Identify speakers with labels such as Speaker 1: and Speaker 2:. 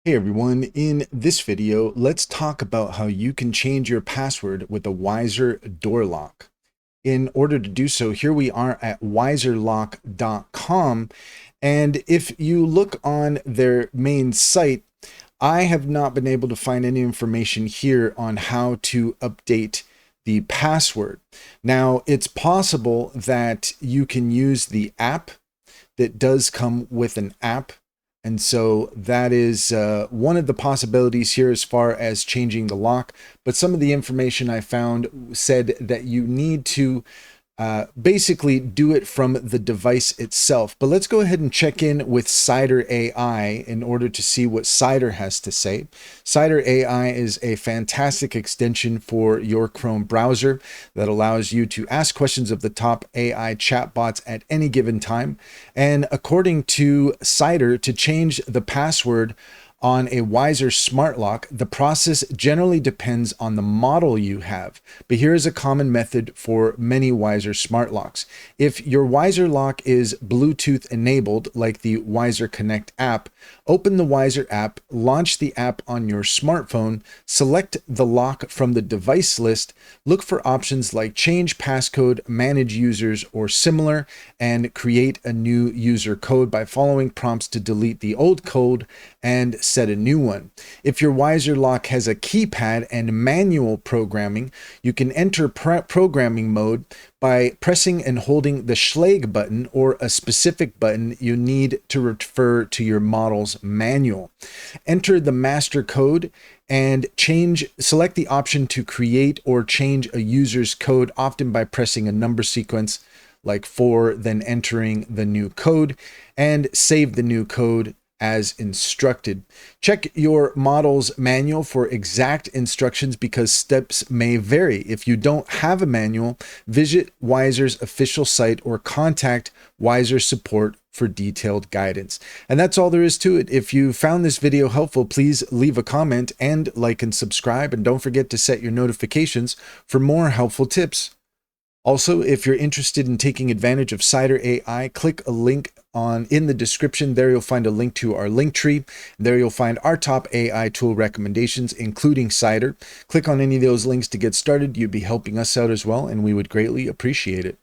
Speaker 1: Hey everyone, in this video, let's talk about how you can change your password with a Weiser door lock. In order to do so, here we are at weiserlock.com. And if you look on their main site, I have not been able to find any information here on how to update the password. Now, it's possible that you can use the app that does come with an app. And so that is one of the possibilities here as far as changing the lock. But some of the information I found said that you need to basically do it from the device itself. But let's go ahead and check in with Cider AI in order to see what Cider has to say. Cider AI is a fantastic extension for your Chrome browser that allows you to ask questions of the top AI chatbots at any given time. And according to Cider, to change the password on a Weiser smart lock, the process generally depends on the model you have. But here is a common method for many Weiser smart locks. If your Weiser lock is Bluetooth enabled, like the Weiser Connect app, open the Weiser app, launch the app on your smartphone, select the lock from the device list, look for options like change passcode, manage users, or similar, and create a new user code by following prompts to delete the old code and set a new one. If your Weiser lock has a keypad and manual programming, you can enter programming mode by pressing and holding the Schlag button or a specific button you need to refer to your model's manual. Enter the master code and select the option to create or change a user's code, often by pressing a number sequence like 4, then entering the new code, and save the new code as instructed. Check your model's manual for exact instructions because steps may vary. If you don't have a manual, visit Weiser's official site or contact Weiser support for detailed guidance. And that's all there is to it. If you found this video helpful, please leave a comment and like and subscribe, and don't forget to set your notifications for more helpful tips. Also, if you're interested in taking advantage of Cider AI, click a link in the description. There you'll find a link to our link tree. There you'll find our top AI tool recommendations, including Cider. Click on any of those links to get started. You'd be helping us out as well, and we would greatly appreciate it.